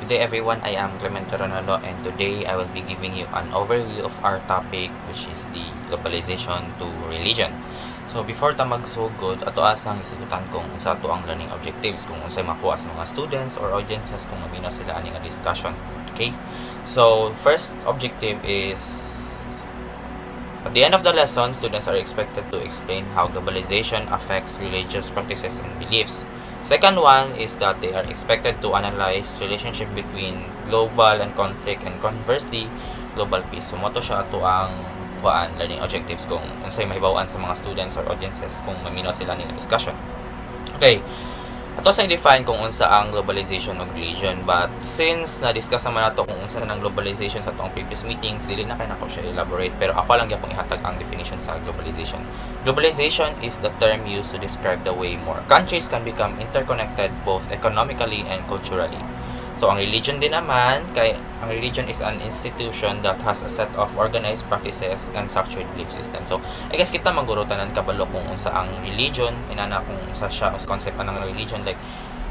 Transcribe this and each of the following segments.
Good day everyone, I am Clemente Ronulo and today I will be giving you an overview of our topic which is the globalization to religion. So before ta magsugod, ato asang isigutan kung unsa ato ang learning objectives, kung unsay makuha sa mga students or audiences kung maminaw sila ani nga discussion. Okay? So first objective is at the end of the lesson, students are expected to explain how globalization affects religious practices and beliefs. Second one is that they are expected to analyze relationship between global and conflict and conversely, global peace. So, moto siya ato ang learning objectives kung unsay mahibaw-an sa mga students or audiences kung maminaw sila ni discussion. Okay. Ato sa i-define kung unsa ang globalization of religion, but since na-discuss naman nato kung unsa ng globalization sa atong previous meetings, dili na kay nako siya elaborate, pero ako lang gyapon ihatag ang definition sa globalization. Globalization is the term used to describe the way more countries can become interconnected both economically and culturally. So ang religion din naman, kay ang religion is an institution that has a set of organized practices and structured belief system. So I guess kita magurutan kabalo kung unsa ang religion, inana kung unsa siya ang concept ng religion, like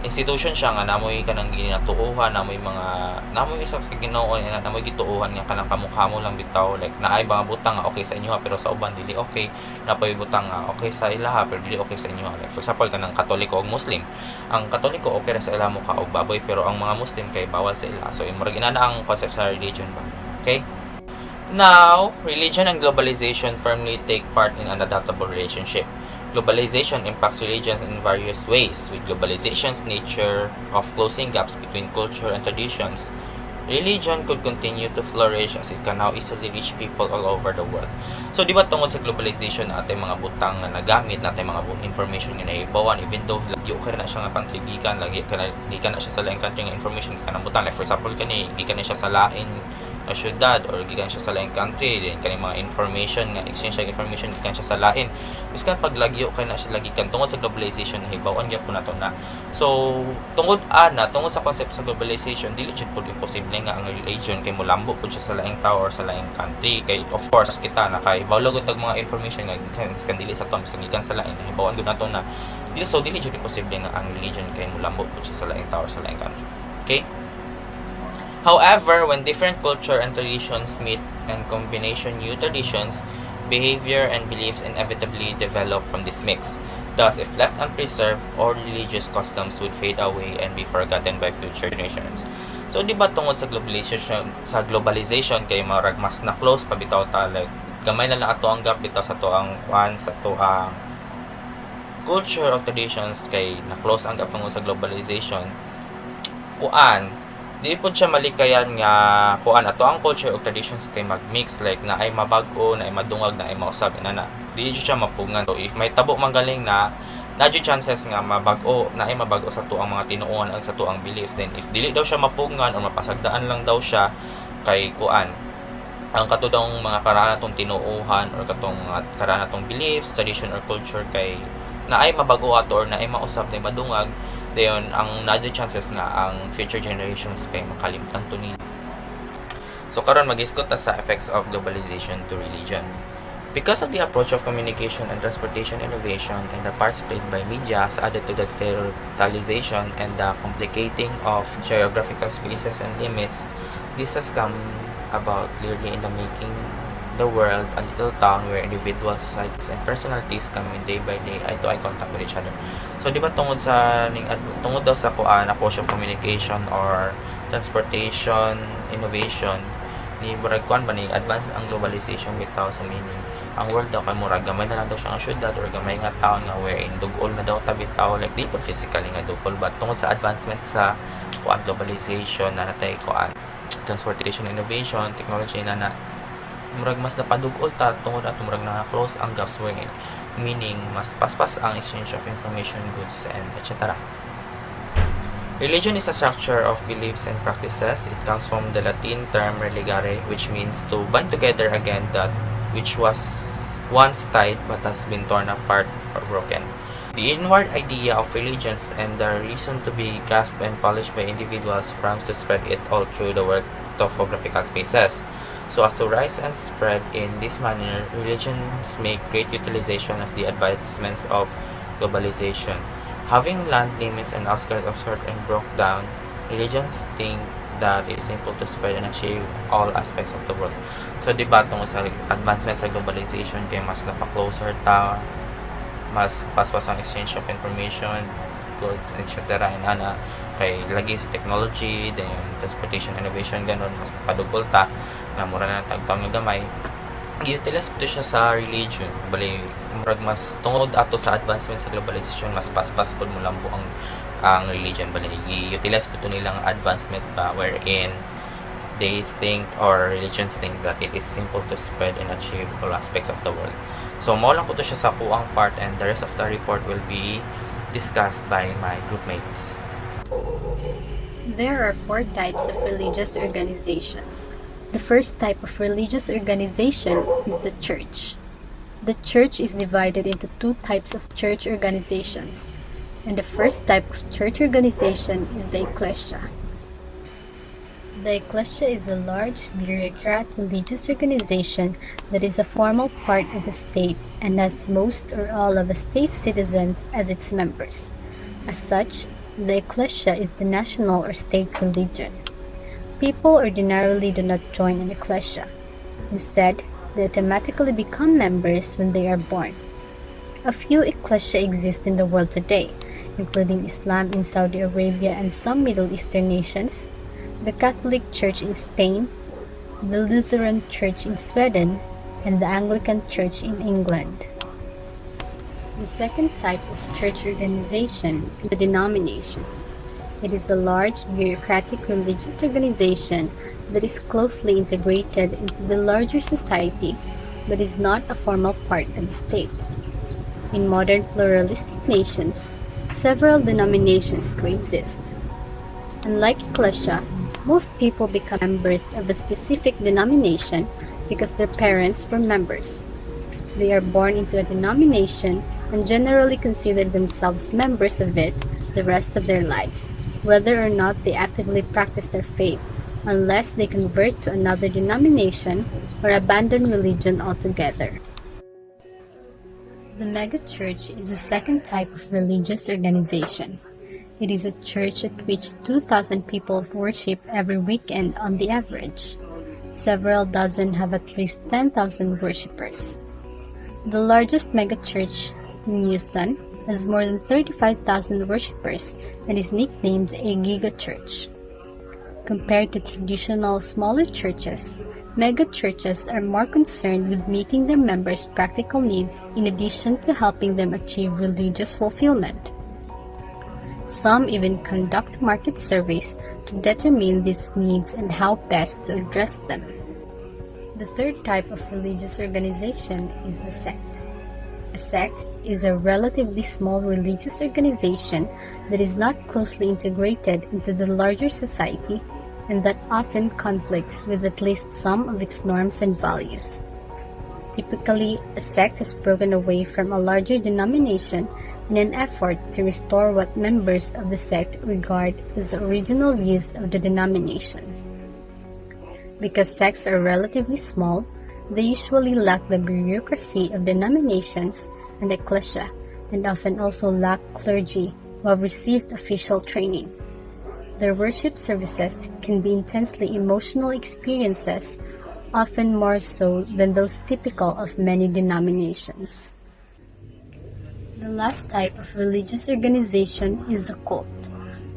institution siya nga namoy kanang ginatuohan, namoy sa Ginoo, namoy gituohan nga kanang kamukha mo lang bitaw, like naay mga butang nga okay sa inyo pero sa uban dili okay, napoy butang nga okay sa ilaha pero dili okay sa inyo. Like for example kanang Katoliko o Muslim, ang Katoliko okay ra sa ila mo ka og baboy pero ang mga Muslim kay bawal sa ila. So imurag inana ang concept sa religion ba. Okay? Now, religion and globalization firmly take part in an adaptable relationship. Globalization impacts religion in various ways, with globalization's nature of closing gaps between culture and traditions. Religion could continue to flourish as it can now easily reach people all over the world. So, di ba tungkol sa globalization natin mga butang na nagamit natin mga information nga naibawan, even though lagi ka na siya nga pangkaibigan, lagi ka na siya sa laing country nga information ka ng butang. Like for example, gikan na siya sa lain na syudad or gikan siya sa lain country, din kani mga information nga exchange ng information gikan siya sa lain. Miskan pag lagyo kay na siya lagi kan tungod sa globalization hibaw-an gyapon nato na. So tungod sa concept sa globalization dili jud pud imposible nga ang religion kay molambo pud siya sa laing tao or sa laing country, kay of course kita na kay bawlog og mga information nga kan dili sa tom gikan sa lain hibaw-an gud nato na dili jud imposible nga ang religion kay molambo pud siya sa laing tao or sa laing country. Okay? However, when different culture and traditions meet and combination new traditions, behavior and beliefs inevitably develop from this mix. Thus, if left unpreserved, all religious customs would fade away and be forgotten by future generations. So, di ba tungod sa globalization kay marag mas na close pa bitaw ta, like gamay na lang ato ang gap bitaw sa to ang culture or traditions kay na close ang gap tungod sa globalization. Di po siya malikayan nga kuan ato ang culture o traditions kay magmix, like na ay mabag-o, na ay madungag, na ay mausab inana. Di siya mapungan. So if may tabo manggaling na jud chances nga mabag-o, na ay mabag-o sa to ang mga tinuon ang sa to ang belief. Then if dili daw siya mapungan o mapasagdaan lang daw siya kay kuan ang katudong mga karanatong tinuuhan or katong mga karanatong beliefs, tradition or culture kay na ay mabago ato or na ay mausab na madungag, dayon ang na chances nga ang future generations kay makalimtan to nila. So karon mag-isgot ta sa effects of globalization to religion. Because of the approach of communication and transportation innovation and the parts played by media added to the territorialization and the complicating of geographical spaces and limits, this has come about clearly in the making the world a little town where individual societies and personalities come in day by day eye-to-eye contact with each other. So di ba tungod daw sa approach of communication or transportation innovation ni murag kuan ba ni advance ang globalization bitaw sa meaning ang world daw kay murag gamay na lang daw siya ang syudad or gamay nga town nga wherein dugol na daw ta bitaw, like di pud physically nga dugol, but tungod sa advancement sa globalization na natay transportation innovation technology na murag mas napadugol ta tungod ato murag na close ang gaps wherein meaning mas paspas ang exchange of information, goods, and etc. Religion is a structure of beliefs and practices. It comes from the Latin term religare, which means to bind together again that which was once tied but has been torn apart or broken. The inward idea of religions and the reason to be grasped and polished by individuals prompts to spread it all through the world's topographical spaces. So as to rise and spread in this manner, religions make great utilization of the advancements of globalization. Having land limits and outskirts obscured and broke down, religions think that it is simple to spread and achieve all aspects of the world. So, di ba, tungkol sa advancement sa globalization, kay mas napaka-closer ta, mas paspas ang exchange of information, goods, etc. And kay lagi sa technology, then transportation innovation, ganun, mas napadugol ta, na mura na tagtaw nga gamay. I-utilize to siya sa religion. Bali, murag mas tungod ato sa advancement sa globalization, mas paspas po mo lang po ang religion. Bali, i-utilize po to nilang advancement ba, wherein they think, or religions think, that it is simple to spread and achieve all aspects of the world. So, mo lang po to siya sa kuang part, and the rest of the report will be discussed by my groupmates. There are 4 types of religious organizations. The first type of religious organization is the church. The church is divided into 2 types of church organizations, and the first type of church organization is the ecclesia. The ecclesia is a large, bureaucratic religious organization that is a formal part of the state and has most or all of a state's citizens as its members. As such, the ecclesia is the national or state religion. People ordinarily do not join an ecclesia. Instead, they automatically become members when they are born. A few ecclesia exist in the world today, including Islam in Saudi Arabia and some Middle Eastern nations, the Catholic Church in Spain, the Lutheran Church in Sweden, and the Anglican Church in England. The second type of church organization is the denomination. It is a large, bureaucratic religious organization that is closely integrated into the larger society but is not a formal part of the state. In modern pluralistic nations, several denominations coexist. Unlike ecclesia, most people become members of a specific denomination because their parents were members. They are born into a denomination and generally consider themselves members of it the rest of their lives, whether or not they actively practice their faith, unless they convert to another denomination or abandon religion altogether. The megachurch is the second type of religious organization. It is a church at which 2,000 people worship every weekend on the average. Several dozen have at least 10,000 worshippers. The largest megachurch in Houston has more than 35,000 worshippers and is nicknamed a gigachurch. Compared to traditional smaller churches, megachurches are more concerned with meeting their members' practical needs in addition to helping them achieve religious fulfillment. Some even conduct market surveys to determine these needs and how best to address them. The third type of religious organization is a sect. A sect is a relatively small religious organization that is not closely integrated into the larger society and that often conflicts with at least some of its norms and values. Typically, a sect has broken away from a larger denomination in an effort to restore what members of the sect regard as the original views of the denomination. Because sects are relatively small, they usually lack the bureaucracy of denominations and ecclesia, and often also lack clergy who have received official training. Their worship services can be intensely emotional experiences, often more so than those typical of many denominations. The last type of religious organization is a cult.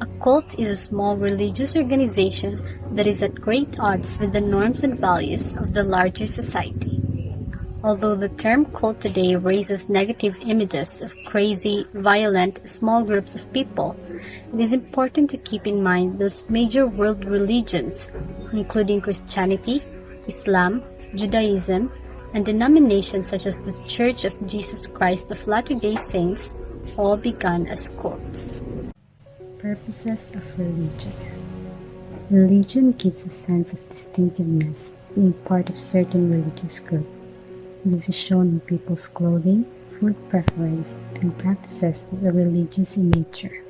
A cult is a small religious organization that is at great odds with the norms and values of the larger society. Although the term cult today raises negative images of crazy, violent, small groups of people, it is important to keep in mind those major world religions, including Christianity, Islam, Judaism, and denominations such as the Church of Jesus Christ of Latter-day Saints, all began as cults. Purposes of religion. Religion gives a sense of distinctiveness, being part of certain religious group. This is shown in people's clothing, food preference, and practices that are religious in nature.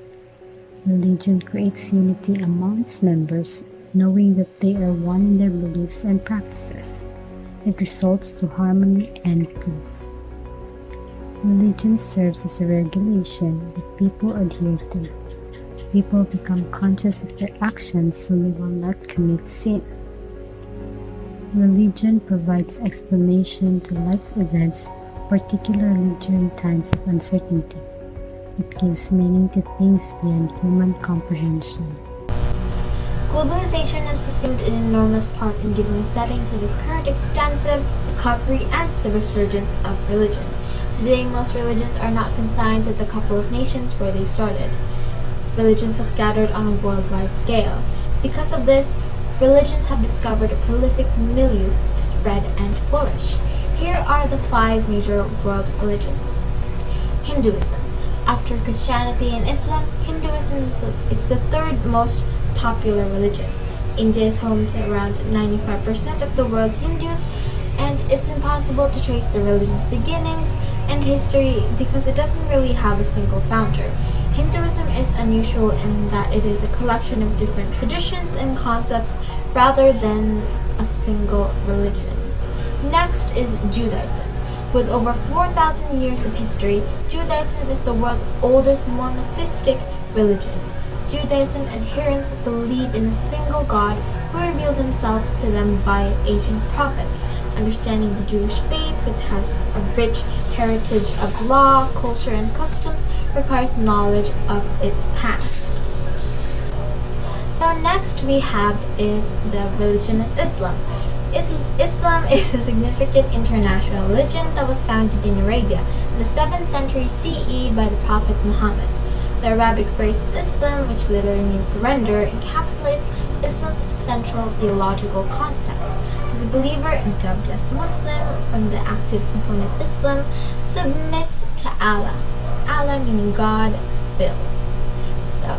Religion creates unity among its members, knowing that they are one in their beliefs and practices. It results to harmony and peace. Religion serves as a regulation that people adhere to. people become conscious of their actions so they will not commit sin. Religion provides explanation to life's events, particularly during times of uncertainty. It gives meaning to things beyond human comprehension. Globalization has assumed an enormous part in giving a setting to the current extensive recovery and the resurgence of religion. Today, most religions are not consigned to the couple of nations where they started. Religions have scattered on a worldwide scale. Because of this, religions have discovered a prolific milieu to spread and flourish. Here are the 5 major world religions. Hinduism. After Christianity and Islam, Hinduism is the 3rd most popular religion. India is home to around 95% of the world's Hindus, and it's impossible to trace the religion's beginnings and history because it doesn't really have a single founder. Hinduism is unusual in that it is a collection of different traditions and concepts rather than a single religion. Next is Judaism. With over 4,000 years of history, Judaism is the world's oldest monotheistic religion. Judaism adherents believe in a single God who revealed himself to them by ancient prophets. Understanding the Jewish faith, which has a rich heritage of law, culture, and customs, requires knowledge of its past. So next we have is the religion of Islam. Islam is a significant international religion that was founded in Arabia in the 7th century CE by the Prophet Muhammad. The Arabic phrase Islam, which literally means surrender, encapsulates Islam's central theological concept. The believer, dubbed as Muslim from the active component Islam, submits to Allah. Allah meaning God, will. So,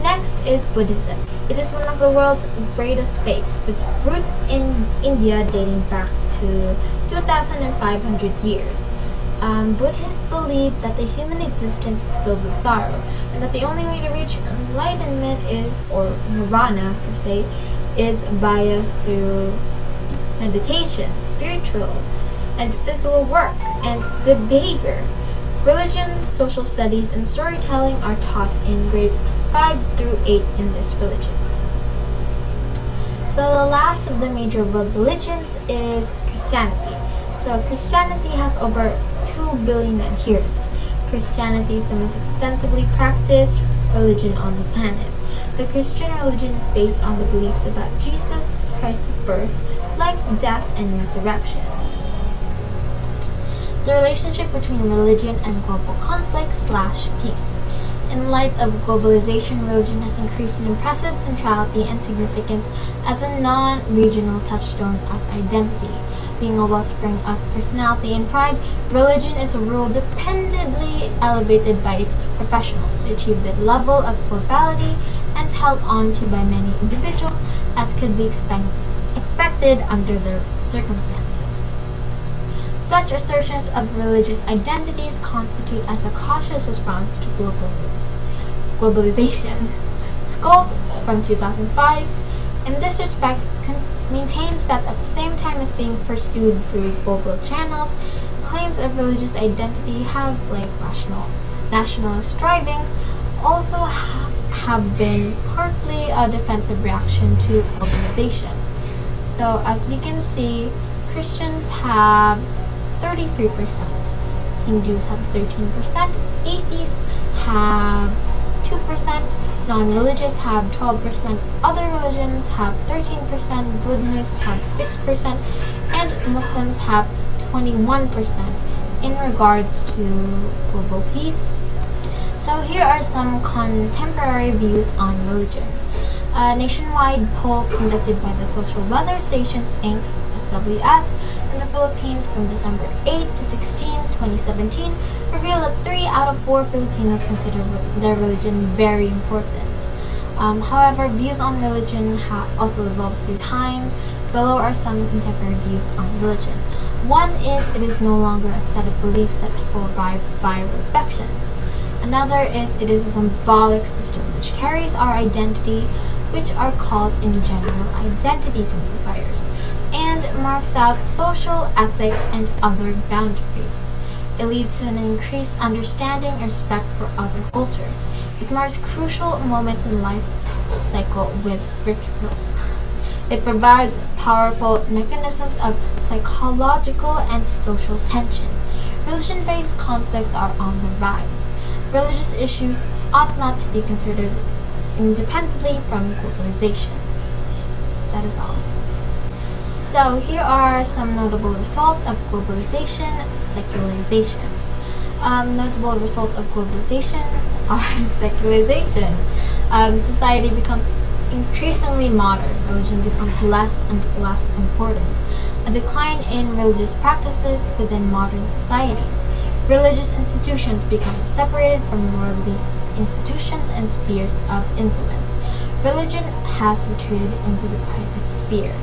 next is Buddhism. It is one of the world's greatest faiths, with roots in India dating back to 2,500 years. Buddhists believe that the human existence is filled with sorrow, and that the only way to reach enlightenment is, or nirvana per se, is through meditation, spiritual and physical work, and good behavior. Religion, social studies, and storytelling are taught in grades 5 through 8 in this religion. So the last of the major world religions is Christianity. So Christianity has over 2 billion adherents. Christianity is the most extensively practiced religion on the planet. The Christian religion is based on the beliefs about Jesus Christ's birth, life, death, and resurrection. The relationship between religion and global conflict / peace. In light of globalization, religion has increased in impressive centrality and significance as a non-regional touchstone of identity. Being a wellspring of personality and pride, religion is a rule dependently elevated by its professionals to achieve the level of globality and held on to by many individuals as could be expected under the circumstances. Such assertions of religious identities constitute as a cautious response to globalization. Skolt from 2005, in this respect, maintains that at the same time as being pursued through global channels, claims of religious identity have, like national strivings, also have been partly a defensive reaction to globalization. So as we can see, Christians have 33%, Hindus have 13%, atheists have 2%, non-religious have 12%, other religions have 13%, Buddhists have 6%, and Muslims have 21% in regards to global peace. So here are some contemporary views on religion. A nationwide poll conducted by the Social Weather Stations Inc. (SWS) in the Philippines from December 8 to 16, 2017 revealed that 3 out of 4 Filipinos consider their religion very important. However, views on religion have also evolved through time. Below are some contemporary views on religion. One is it is no longer a set of beliefs that people arrive by reflection. Another is it is a symbolic system which carries our identity, which are called in general identity signifiers, and marks out social, ethics, and other boundaries. It leads to an increased understanding and respect for other cultures. It marks crucial moments in life cycle with rituals. It provides powerful mechanisms of psychological and social tension. Religion-based conflicts are on the rise. Religious issues ought not to be considered independently from globalization. That is all. So here are some notable results of globalization, secularization. Notable results of globalization are secularization. Society becomes increasingly modern. Religion becomes less and less important. A decline in religious practices within modern societies. Religious institutions become separated from worldly institutions and spheres of influence. Religion has retreated into the private sphere.